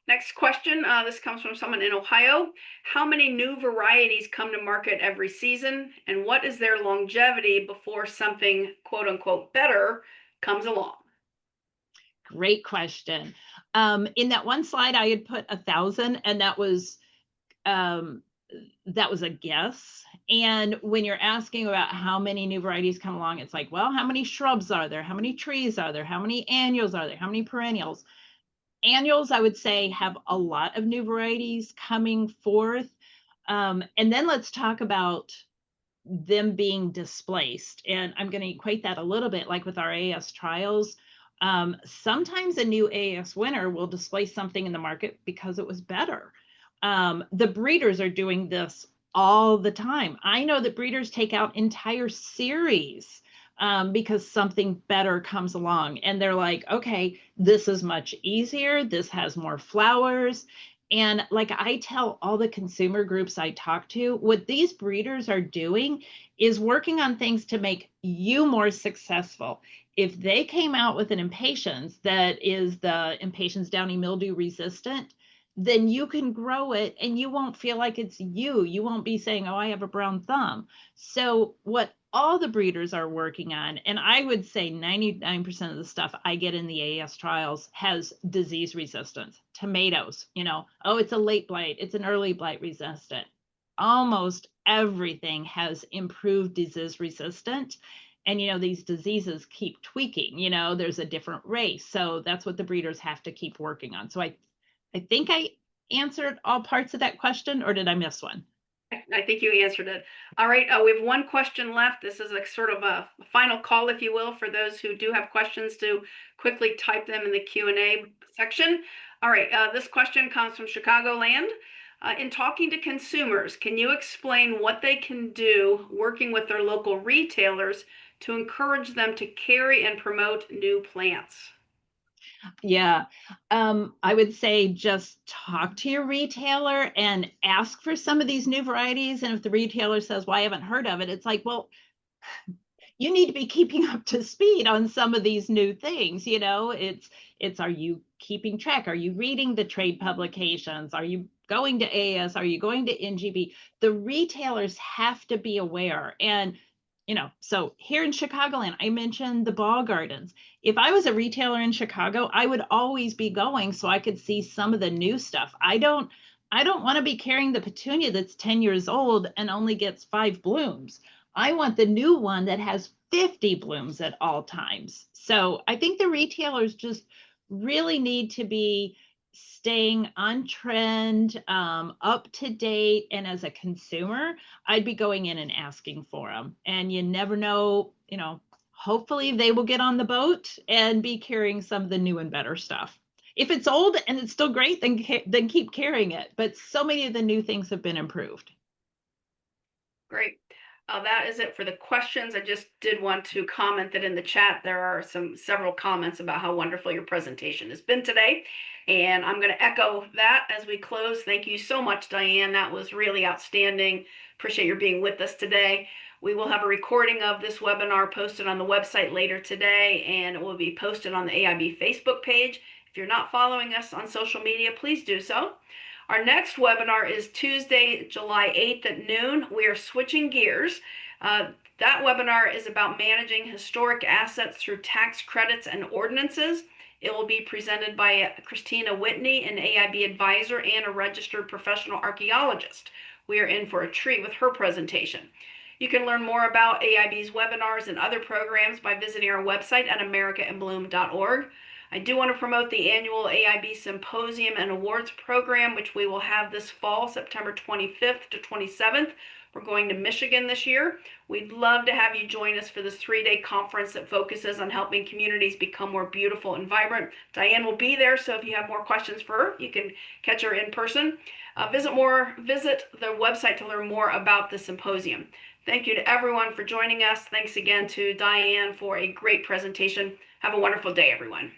Next question. This comes from someone in Ohio. How many new varieties come to market every season, and what is their longevity before something quote unquote better comes along?
Great question. In that one slide, I had put 1,000, and um, that was a guess. And when you're asking about how many new varieties come along, it's like, well, how many shrubs are there? How many trees are there? How many annuals are there? How many perennials? Annuals, I would say, have a lot of new varieties coming forth. And then let's talk about them being displaced. And I'm going to equate that a little bit like with our AS trials. Sometimes a new AS winner will displace something in the market because it was better. The breeders are doing this all the time. I know that breeders take out entire series because something better comes along, and they're like, okay, this is much easier. This has more flowers. And like I tell all the consumer groups I talk to, what these breeders are doing is working on things to make you more successful. If they came out with an impatiens that is the impatiens downy mildew resistant, then you can grow it and you won't feel like it's you. You won't be saying, oh, I have a brown thumb. So what all the breeders are working on, and I would say 99% of the stuff I get in the AS trials has disease resistance. Tomatoes, oh, it's a late blight, it's an early blight resistant. Almost everything has improved disease resistant. And these diseases keep tweaking, there's a different race. So that's what the breeders have to keep working on. So I think I answered all parts of that question, or did I miss one?
I think you answered it. All right, we have one question left. This is a sort of a final call, if you will, for those who do have questions to quickly type them in the Q&A section. All right, this question comes from Chicagoland. In talking to consumers, can you explain what they can do working with their local retailers to encourage them to carry and promote new plants?
Yeah. I would say just talk to your retailer and ask for some of these new varieties. And if the retailer says, well, I haven't heard of it, it's like, well, you need to be keeping up to speed on some of these new things. It's are you keeping track? Are you reading the trade publications? Are you going to AS? Are you going to NGB? The retailers have to be aware. And so here in Chicagoland, I mentioned the ball gardens. If I was a retailer in Chicago, I would always be going so I could see some of the new stuff. I don't want to be carrying the petunia that's 10 years old and only gets 5 blooms. I want the new one that has 50 blooms at all times. So I think the retailers just really need to be staying on trend, up to date. And as a consumer, I'd be going in and asking for them. And you never know, hopefully they will get on the boat and be carrying some of the new and better stuff. If it's old and it's still great, then keep carrying it. But so many of the new things have been improved.
Great. That is it for the questions. I just did want to comment that in the chat there are several comments about how wonderful your presentation has been today, and I'm going to echo that as we close. Thank you so much, Diane. That was really outstanding. Appreciate your being with us today. We will have a recording of this webinar posted on the website later today, and it will be posted on the AIB Facebook page. If you're not following us on social media, please do so. Our next webinar is Tuesday, July 8th at noon. We are switching gears. That webinar is about managing historic assets through tax credits and ordinances. It will be presented by Christina Whitney, an AIB advisor and a registered professional archaeologist. We are in for a treat with her presentation. You can learn more about AIB's webinars and other programs by visiting our website at americainbloom.org. I do want to promote the annual AIB Symposium and Awards program, which we will have this fall, September 25th to 27th. We're going to Michigan this year. We'd love to have you join us for this 3-day conference that focuses on helping communities become more beautiful and vibrant. Diane will be there, so if you have more questions for her, you can catch her in person. Visit the website to learn more about the symposium. Thank you to everyone for joining us. Thanks again to Diane for a great presentation. Have a wonderful day, everyone.